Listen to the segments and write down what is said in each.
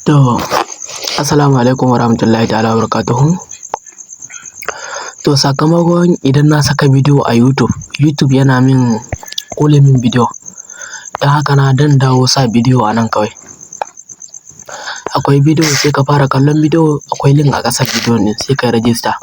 To, assalamu alaikum warahmatullahi ta'ala wabarakatuhu. To, sakamakon idan na saka bidiyo a YouTube yana min ƙule min bidiyo, don haka na dan dawo sa bidiyo a nan kawai. Akwai bidiyo sai ka fara kallon bidiyo, akwai link a ƙasan bidiyon ɗin sai ka yi register.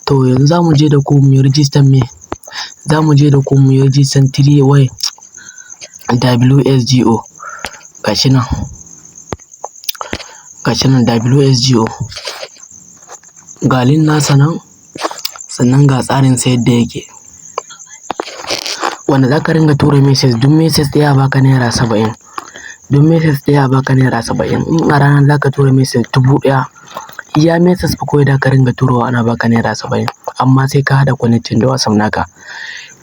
To, yanzu za mu je da ku mu yi register me? Za mu je da ku mu yi register WSGO, gashi nan. Gashi nan WSGO, ga link nasa nan, sannan ga tsarin sa yadda yake. Wanda za ka ringa tura message, duk message ɗaya a baka naira 70. Duk message ɗaya a baka naira 70. In a rana za ka tura message 1000, iya message fa kawai za ka ringa turawa ana baka naira 70. Amma sai ka haɗa connecting da WhatsApp naka.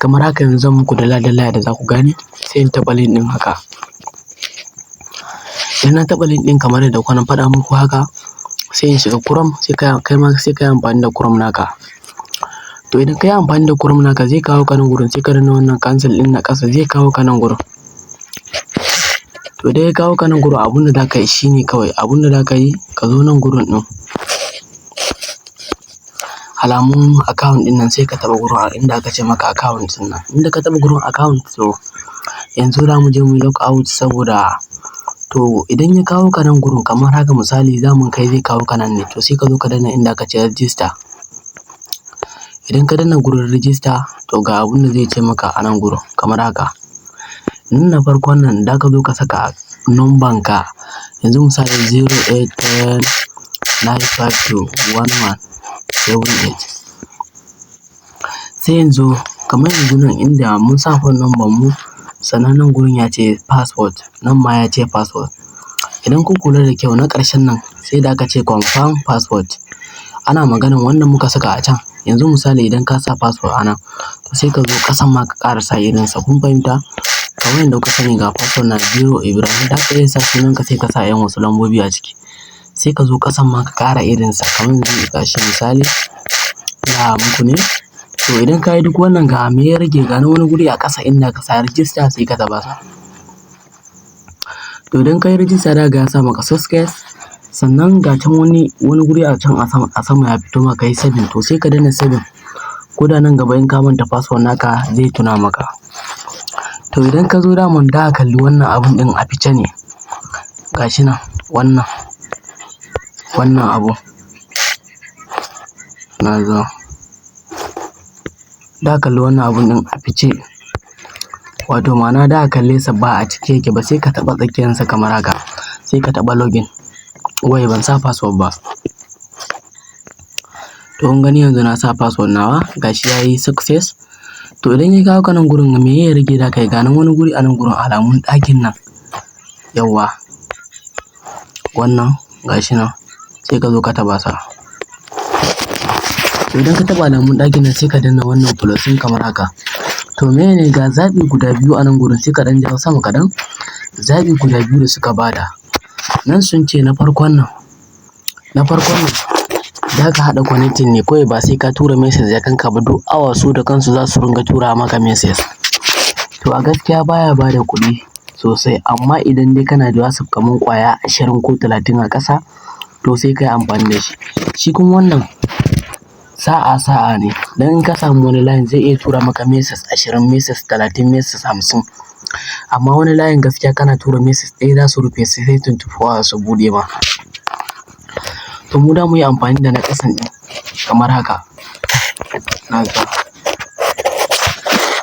Kamar haka yanzu zan muku dalla-dalla yadda za ku gane, sai in taɓa link ɗin haka. Idan na taɓa link ɗin kamar yadda na faɗa muku haka, sai in shiga Chrome, kai ma sai ka yi amfani da Chrome naka. To, idan ka yi amfani da Chrome naka zai kawo ka nan gurin, sai ka danna wannan cancel ɗin na ƙasa, zai kawo ka nan gurin. To, idan ya kawo ka nan gurin, abun da za ka yi shi ne kawai, abun da za ka yi ka zo nan gurin ɗin. Alamun account ɗin nan sai ka taɓa gurin inda aka ce maka account ɗin nan. Inda ka taɓa gurin account, to yanzu za mu je mu yi log out saboda to idan ya kawo ka nan gurin kamar haka misali zamun kai zai kawo ka nan ne, to sai ka zo ka danna inda aka ce register. Idan ka danna gurin register, to ga abun da zai ce maka a nan gurin kamar haka. Nan na farkon nan da ka zo ka saka number ka, yanzu misali 0810 952 1178. Sai yanzu kamar yanzu nan inda mun sa phone number mu, sannan nan gurin ya ce password, nan ma ya ce password. Idan kun kula da kyau na ƙarshen nan sai da aka ce confirm password. Ana maganan wannan muka saka a can. Yanzu misali idan ka sa password a nan, to sai ka zo ƙasan ma ka ƙara sa irinsa. Kun fahimta? Kamar yadda kuka sani ga password na 0 Ibrahim, da ka iya sa sunanka sai ka sa 'yan wasu lambobi a ciki. Sai ka zo ƙasan ma ka ƙara irinsa kamar yanzu gashi misali ga muku ne. To, idan ka yi duk wannan ga me ya rage, ga wani guri a ƙasa inda ka sa register sai ka taɓa sa. To, idan ka yi register za ka ga ya sa maka success, sannan ga can wani guri a can a sama ya fito maka yi saving, to sai ka danna saving. Ko da nan gaba in ka manta password naka zai tuna maka. To, idan ka zo daman da ka kalli wannan abun ɗin a fice ne. Gashi nan wannan abu. Na zo. Da kalli wannan abun ɗin a fice, wato ma'ana da kalle sa ba a cike yake ba, sai ka taɓa tsakiyarsa kamar haka, sai ka taɓa login. Wai ban sa password ba. To, kun gani yanzu na sa password nawa, gashi ya yi success. To, idan ya kawo ka nan gurin me ya rage da kai, ga nan wani guri a nan gurin alamun ɗakin nan. Yawwa, wannan gashi nan sai ka zo ka taɓa sa. To, idan ka taɓa alamun ɗakin nan sai ka danna wannan plus ɗin kamar haka. To, mene ga zaɓi guda biyu a nan gurin, sai ka ɗan jawo sama kaɗan. Zaɓi guda biyu da suka bada. Nan sun ce na farkon nan za ka haɗa connecting ne kawai, ba sai ka tura message da kanka ba, duk awa su da kansu za su ringa tura maka message. To, a gaskiya baya bada kuɗi sosai, amma idan dai kana da WhatsApp kamar ƙwaya 20 ko 30 a ƙasa, to sai ka yi amfani da shi. Shi kuma wannan sa'a ne, dan in ka samu wani line zai iya tura maka message 20, message 30, message 50. Amma wani layin gaskiya kana tura message ɗaya za su rufe sai 24 hours su buɗe ma. To, mu da mu yi amfani da na ƙasan ɗin kamar haka. Na zo.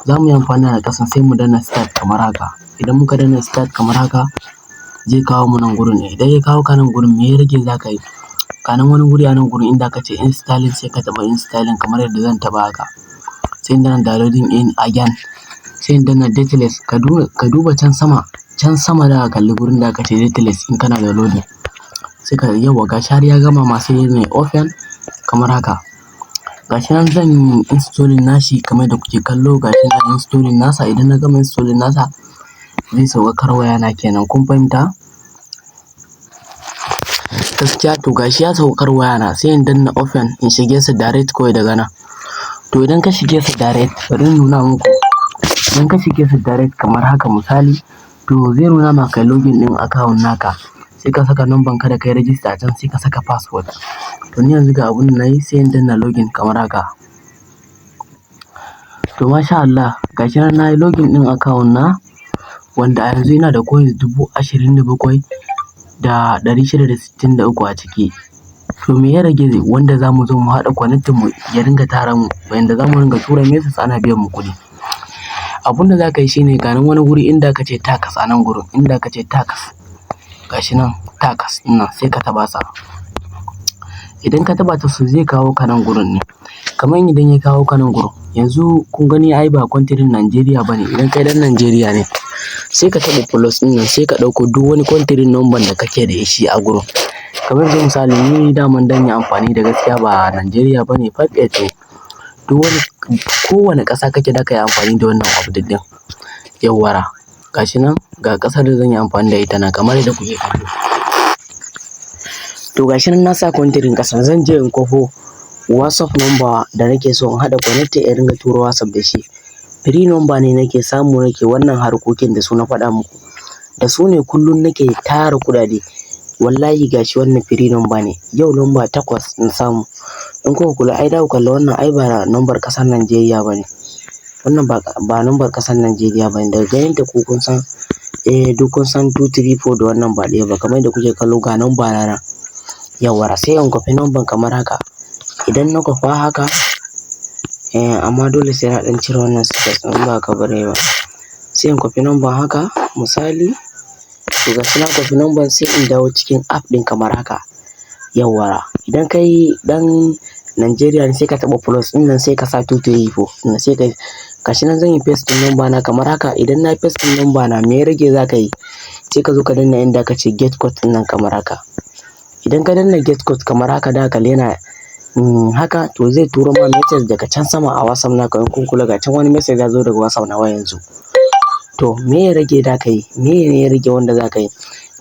Za mu yi amfani da na ƙasan sai mu danna start kamar haka. Idan muka danna start kamar haka, zai kawo mu nan gurin ne. Idan ya kawo ka nan gurin me ya rage za ka yi? Ga nan wani guri a nan gurin inda aka ce installing, sai ka taɓa installing kamar yadda zan taɓa haka. Sai in danna downloading in again. Sai in danna dateless. Ka duba can sama da ka kalli gurin da aka ce dateless in kana downloading. Sai ka yawwa gashi har ya gama ma sai ne open kamar haka. Gashi nan zan yi installing nashi kamar da kuke kallo, gashi na installing nasa. Idan na gama installing nasa zai sauka kar wayana kenan. Kun fahimta? Gaskiya to gashi ya sauka kar wayana, sai in danna open in shige sa direct kawai daga nan. To, idan ka shige sa direct, bari in nuna muku. Idan ka shige sa direct kamar haka misali, to zai nuna maka login ɗin account naka. sai ka saka number ka da kai register can, sai ka saka password. To ni yanzu ga abun da nayi, sai in danna login kamar haka. To masha Allah, gashi nan nayi login ɗin account na, wanda a yanzu ina da coins 27,663 a ciki. To me ya rage wanda za mu zo mu haɗa connecting mu ya dinga tara mu, wanda za mu dinga tura message ana biyan mu kuɗi. Abun da za ka yi shine, ga nan wani guri inda aka ce tax a nan gurin, inda aka ce tax, gashi nan tax ɗin nan, sai ka taɓa sa. Idan ka taɓa ta su zai kawo ka nan gurin ne. Kamar idan ya kawo ka nan gurin, yanzu kun gani ai ba country Najeriya bane. Idan kai dan Najeriya ne, sai ka taɓa plus ɗin nan, sai ka ɗauko duk wani country number da kake da shi a gurin. Kamar yanzu misali, ni daman dan yi amfani da gaskiya ba Najeriya bane, 58 ne. Duk wani kowane ƙasa kake da ka yi amfani da wannan update ɗin. Yawwara, gashi nan ga ƙasar da zan yi amfani da ita na, kamar yadda kuke kallo. To gashi nan na sa country ƙasa, zan je in kwafo WhatsApp number da nake so in haɗa connecting in ringa tura WhatsApp da shi. Free number ne nake samu, nake wannan harkokin da su na faɗa muku. Da su ne kullum nake tara kuɗaɗe. Wallahi gashi wannan free number ne. Yau number 8 in samu. In kuka kula, ai da ku kalla wannan ai ba number ƙasar Najeriya bane. Wannan ba number ƙasar Najeriya bane. Daga ganin ta ku kun san, duk kun san 234 da wannan ba ɗaya ba. Kamar yadda kuke kallo ga number na. Yawwara, sai in kwafi number kamar haka. Idan na kwafa haka, amma dole sai na ɗan cire wannan space ɗin, ba ka bare ba. Sai in kwafi number haka, misali. To gashi na kwafi number, sai in dawo cikin app ɗin kamar haka. Yawwara, idan kai ɗan Najeriya ne, sai ka taɓa plus ɗin nan, sai ka sa 234. Sai ka gashi nan zan yi paste ɗin number na kamar haka. Idan na paste ɗin number na, me ya rage za ka yi? Sai ka zo ka danna inda ka ce get code ɗin nan kamar haka. Idan ka danna get code kamar haka, da ka lena haka, to zai turo ma message daga can sama a WhatsApp naka. In kun kula, ga can wani message ya zo daga WhatsApp nawa yanzu. To me ya rage da ka yi? Me ne ya rage wanda za ka yi?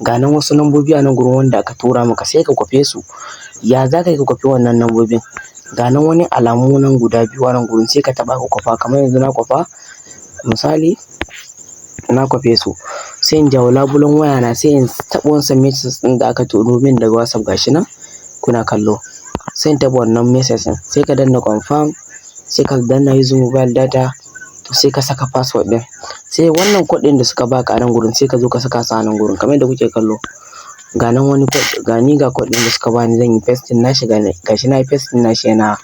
Ga nan wasu lambobi a nan gurin wanda aka tura maka, sai ka kwafe su. Ya za ka yi ka kwafi wannan lambobin? Ga nan wani alamu nan guda biyu a nan gurin, sai ka taɓa ka kwafa. Kamar yanzu na kwafa, misali na kwafe su. Sai in jawo labulen waya na, sai in taɓa wancan message ɗin da aka turo min daga WhatsApp, gashi nan kuna kallo. Sai in taɓa wannan message ɗin, sai ka danna confirm, sai ka danna use mobile data, to sai ka saka password ɗin. Sai wannan code ɗin da suka baka a nan gurin, sai ka zo ka saka su a nan gurin. Kamar yadda kuke kallo, ga nan wani code, ga code ɗin da suka bani, zan yi paste ɗin nashi. Gashi na yi paste ɗin nashi, yana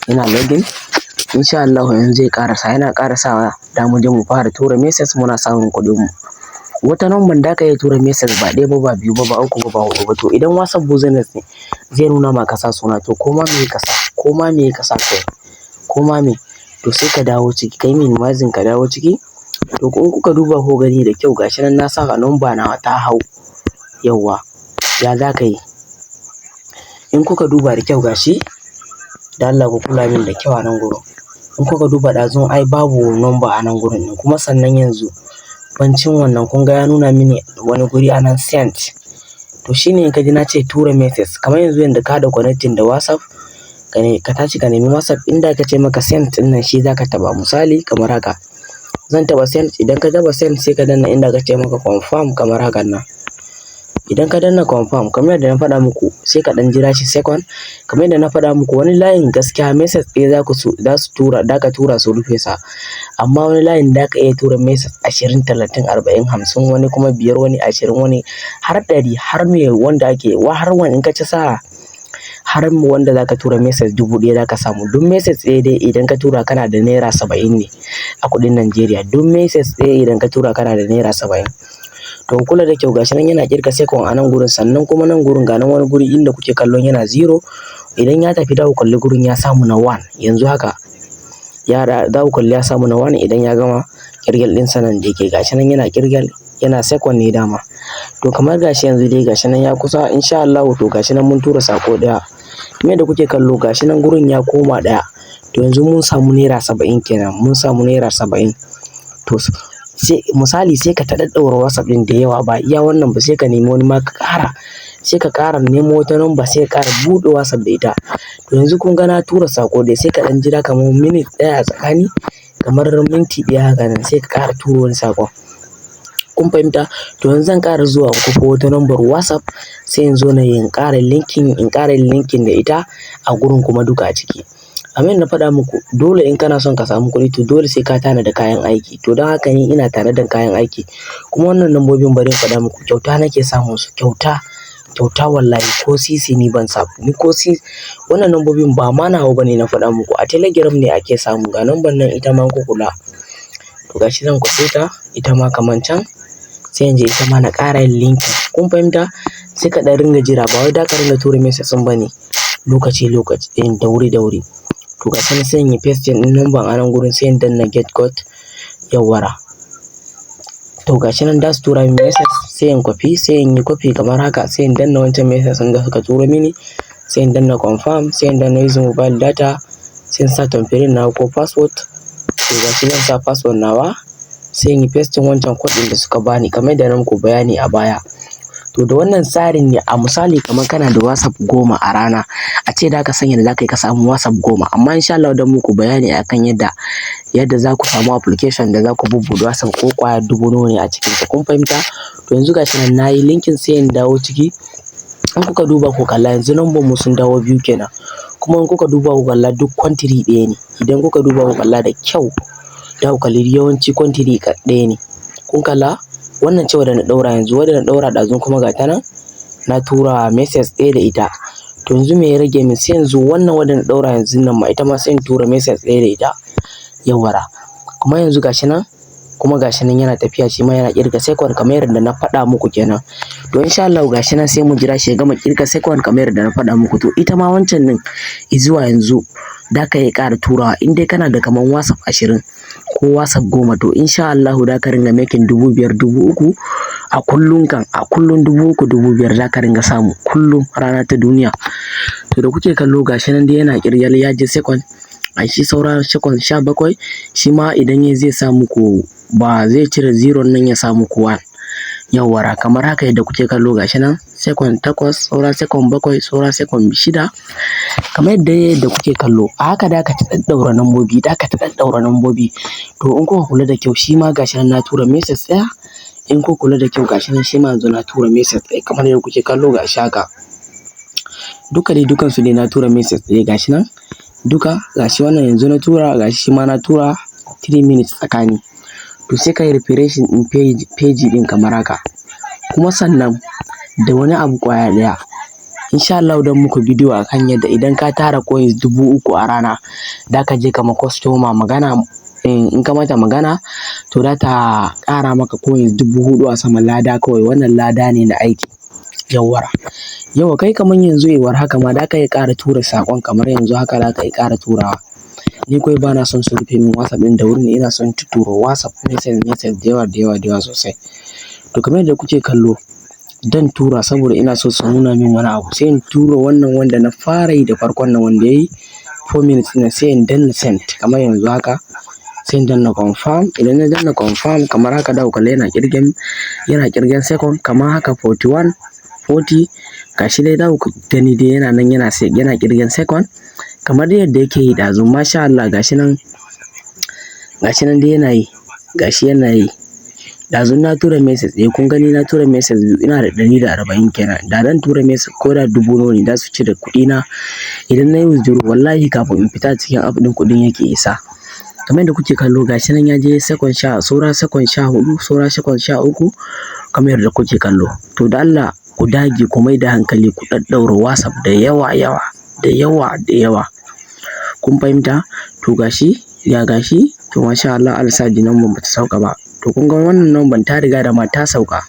login. Insha Allah yanzu zai ƙarasa, yana ƙarasawa da mu je mu fara tura message, muna samun kuɗin mu. Wata number da ka iya tura message ba ɗaya ba, ba biyu ba, ba uku ba, ba huɗu ba. To idan WhatsApp business ne, zai nuna ma ka sa suna. To koma me ka sa, koma me ka sa kai, koma me. To sai ka dawo ciki, kai minimizing ka dawo ciki. To in kuka duba ko gani da kyau, gashi nan na saka number na ta hau. Yawwa, ya za ka yi? In kuka duba da kyau, gashi da Allah ku kula min da kyau a nan gurin. In kuka duba ɗazun, ai babu number a nan gurin ne. Kuma sannan yanzu bancin wannan, kun ga ya nuna mini wani guri a nan send. To shine in ka ji na ce tura message. Kamar yanzu yanda ka da connecting da WhatsApp, ka tashi ka nemi WhatsApp, inda ka ce maka send ɗin nan, shi za ka taɓa. Misali kamar haka, zan taɓa send. Idan ka taɓa send, sai ka danna inda ka ce maka confirm kamar hakan nan. Idan ka danna confirm, kamar yadda na faɗa muku, sai ka ɗan jira shi second. Kamar yadda na faɗa muku, wani layin gaskiya message ɗaya za su tura, da ka tura su rufe sa. Amma wani layin da ka iya tura message 20, 30, 40, 50, wani kuma 5, wani 20, wani har 100, har me wanda ake har wani in ka ci sa, har wanda za ka tura message 1000 za ka samu. Duk message ɗaya dai idan ka tura kana da naira 70 ne a kuɗin Najeriya. Duk message ɗaya idan ka tura kana da naira 70. To kula da kyau, gashi nan yana kirga second a nan gurin. Sannan kuma nan gurin, ga nan wani guri inda kuke kallon yana 0. Idan ya tafi, da ku kalli gurin ya samu na 1 yanzu haka. Da ku kalli ya samu na 1 idan ya gama kirgal ɗin sanan da yake. Gashi nan yana kirgal, yana second ne dama. To kamar gashi yanzu dai, gashi nan ya kusa insha Allah. To gashi nan mun tura sako ɗaya. Kuma da kuke kallo, gashi nan gurin ya koma 1. To yanzu mun samu naira 70 kenan, mun samu naira 70. To sai misali, sai ka ɗaɗɗaura WhatsApp ɗin da yawa, ba iya wannan ba, sai ka nemi wani ma ka ƙara, sai ka ƙara nemo wata number, sai ka ƙara buɗe WhatsApp da ita. To yanzu kun ga na tura sako dai, sai ka ɗan jira kamar minute ɗaya a tsakani, kamar minti ɗaya haka nan, sai ka ƙara turo wani sakon. kun fahimta. To yanzu zan ƙara zuwa in kwafo wata lambar WhatsApp sai in zo na in ƙara linkin da ita a gurin kuma duka a ciki. Kamar yadda na faɗa muku dole in kana son ka samu kuɗi to dole sai ka tanada kayan aiki, to don haka ni ina tanadan kayan aiki, kuma wannan lambobin bari in faɗa muku kyauta nake samun su, kyauta wallahi ko sisi ni ban samu, wannan lambobin ba ma nawa bane na faɗa muku, a Telegram ne ake samu. Ga lambar nan ita ma ku kula, to gashi zan kwafe ta ita ma kaman can, sai in je ita ma na ƙara yin linkin, kun fahimta. Sai ka ɗan ringa jira, ba wai da ka ringa tura message ɗin bane lokaci da wuri. To gashi nan sai in yi pasting ɗin lambar a nan gurin, sai in danna get code yawwara. To gashi nan da su tura min message, sai in yi kwafi kamar haka, sai in danna wancan message ɗin da suka turo mini, sai in danna confirm, sai in danna using mobile data, sai in sa tamfirin nawa ko password. To gashi zan sa password nawa, sai in yi pasting wancan code ɗin da suka bani kamar yadda na muku bayani a baya. To da wannan tsarin ne, a misali kamar kana da WhatsApp 10 a rana, a ce da ka san yadda za ka yi ka samu WhatsApp 10, amma insha Allah dan muku bayani akan yadda za ku samu application da za ku bubbuɗe WhatsApp ko ƙwaya 1000 ne a cikin ta, kun fahimta. To yanzu gashi nan na yi linkin, sai in dawo ciki. In kuka duba ku kalla yanzu lambar mu sun dawo 2 kenan, kuma in kuka duba ku kalla duk country ɗaya ne. Idan kuka duba ku kalla da kyau, da ku kalli yawanci country ɗaya ne, kun kalla. Wannan ce wadda na ɗaura yanzu, wadda na ɗaura ɗazun kuma ga ta nan na tura message ɗaya da ita. To yanzu me ya rage min, sai yanzu wannan wadda na ɗaura yanzu nan ma ita ma sai in tura message ɗaya da ita yawwara. Kuma yanzu gashi nan yana tafiya, shi ma yana ƙirga second kamar yadda na faɗa muku kenan. To insha Allah gashi nan sai mu jira shi ya gama ƙirga second kamar yadda na faɗa muku. To ita ma wancan din zuwa yanzu da ka yi ƙara turawa, in dai kana da kaman WhatsApp 20 ko WhatsApp 10, to insha Allah da ka ringa making 5,000 3,000 a kullum 3,000 5,000 za ka ringa samu kullum rana ta duniya. To da kuke kallo gashi nan dai yana ƙirya ya je second, a shi saura second 17, shi ma idan ya zai sa muku, ba zai cire 0 nan ya sa muku 1 yawwara, kamar haka yadda kuke kallo gashi nan second 8, saura second 7, saura second 6, kamar yadda kuke kallo. A haka da ka ta ɗaɗɗaura lambobi, to in kuka kula da kyau shi ma gashi nan na tura message ɗaya, in kuka kula da kyau gashi nan shi ma yanzu na tura message ɗaya kamar yadda kuke kallo gashi haka. Dukansu dai na tura message ɗaya gashi nan, duka gashi wannan yanzu na tura, gashi shi ma na tura 3 minutes tsakani. To sai ka yi refreshing ɗin page ɗin kamar haka. Kuma sannan da wani abu ƙwaya ɗaya, insha Allah dan muku bidiyo akan yadda idan ka tara coins 3,000 a rana, da ka je kama customer magana, in ka mata magana to da ta ƙara maka coins 4,000 a saman lada kawai. Wannan lada ne na aiki yawwara. Kai kamar yanzu war haka ma da ka yi ƙara tura saƙon kamar yanzu haka da ka yi ƙara turawa. Ni kawai ba na son su rufe min WhatsApp ɗin da wuri ne, ina son tuturo WhatsApp message da yawa sosai. To kamar yadda kuke kallo dan tura, saboda ina so su nuna min wani abu, sai in tura wannan wanda na fara yi da farkon nan wanda yayi 4 minutes ne, sai in danna send kamar yanzu haka, sai in danna confirm. Idan na danna confirm kamar haka da ku kalla yana ƙirgen second kamar haka 41 40, gashi dai da ku gani dai yana nan yana ƙirgen second kamar yadda yake yi ɗazu. Masha Allah gashi nan dai yana yi. Ɗazu na tura message ɗaya, kun gani na tura message 2, ina da 140 kenan. Da dan tura message ko da 1000 ne da su ci da kuɗi na. Idan na yi withdraw wallahi kafin in fita cikin app ɗin kuɗin yake isa. Kamar yadda kuke kallo gashi nan ya je saura second 14, saura second 13 kamar yadda kuke kallo. To da Allah ku dage ku mai da hankali, ku ɗaɗɗaura WhatsApp da yawa. Kun fahimta? To gashi, to masha Allah alsa dinan mu bata sauka ba. To kun ga wannan number ta riga da ma ta sauka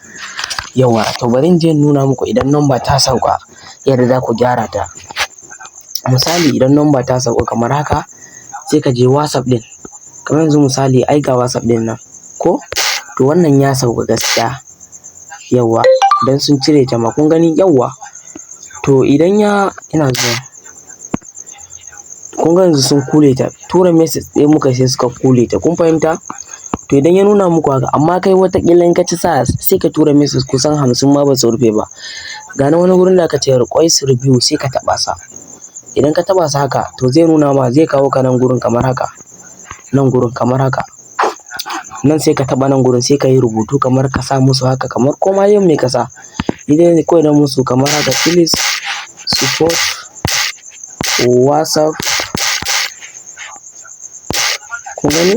yawa. To bari in je nuna muku idan number ta sauka yadda za ku gyara ta. Misali idan number ta sauka kamar haka, sai ka je WhatsApp ɗin, kamar yanzu misali ai ga WhatsApp ɗin nan ko, to wannan ya sauka gaskiya yawa, dan sun cire ta ma kun gani yawa. To idan ina zuwa, kun ga yanzu sun kule ta, tura message ɗaya muka sai suka kule ta, kun fahimta. To idan ya nuna muku haka, amma kai watakila in ka ci sa sai ka tura message kusan 50 ma ba su rufe ba. Ga wani gurin da aka ce request review, sai ka taɓa sa. Idan ka taɓa sa haka to zai nuna ma, zai kawo ka nan gurin kamar haka, nan sai ka taɓa nan gurin sai ka yi rubutu kamar ka sa musu haka kamar koma yin me ka sa. Ni dai kawai na musu kamar haka please support WhatsApp. Kun gani?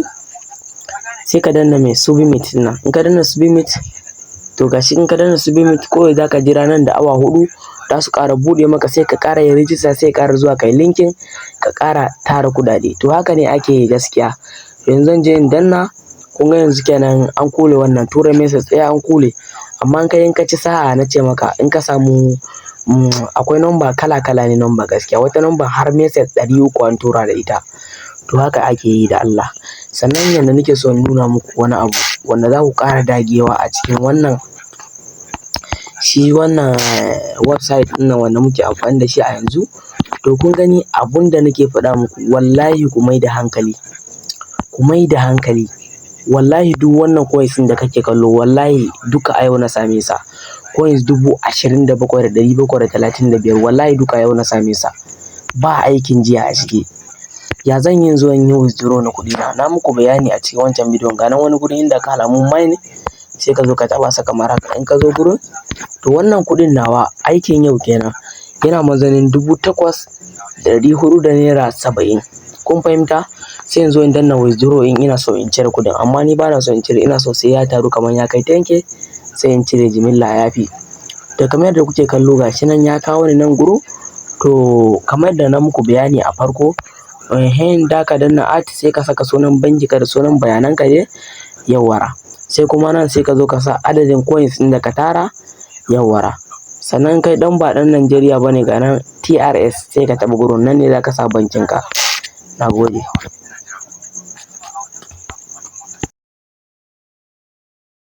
Sai ka danna mai submit ɗin nan. In ka danna submit to gashi in ka danna submit kawai za ka jira nan da awa 4 za su ƙara buɗe maka sai ka ƙara yin rijista sai ka ƙara zuwa kai linkin ka ƙara tara kuɗaɗe. To haka ne ake yi gaskiya. Yanzu zan je in danna. Kun ga yanzu kenan an kule wannan tura message ɗaya an kule. Amma in ka ci sa'a na ce maka in ka samu akwai number kala-kala ne number gaskiya. Wata number har message 300 an tura da ita. To haka ake yi da Allah. Sannan yanda nake so in nuna muku wani abu wanda za ku ƙara dagewa a cikin wannan website ɗin nan wanda muke amfani da shi a yanzu. To kun gani abun da nake faɗa muku wallahi ku mai da hankali. Ku mai da hankali. Wallahi duk wannan coins da kake kallo wallahi duka a yau na same sa. Coins 27,735 wallahi duka yau na same sa. Ba aikin jiya a ciki. Ya zan yi zo in yi withdraw na kuɗi na muku bayani a cikin wancan bidiyon. Ga nan wani guri inda ka alamun mine sai ka zo ka taɓa sa kamar haka. In ka zo gurin to wannan kuɗin nawa aikin yau kenan yana mazanin 8,400 da naira 70. Kun fahimta? Sai in zo in danna withdraw in ina so in cire kuɗin amma ni ba na so in cire, ina so sai ya taru kamar ya kai 10K sai in cire jimilla ya fi. To kamar yadda kuke kallo gashi nan ya kawo ni nan guru. To kamar yadda na muku bayani a farko da ka danna art sai ka saka sunan banki ka da sunan bayanan ka ne yawwara. Sai kuma nan sai ka zo ka sa adadin coins ɗin da ka tara yawwara. Sannan kai dan ba dan Najeriya bane ga nan TRS sai ka taɓa gurin nan ne za ka sa bankin ka. Nagode.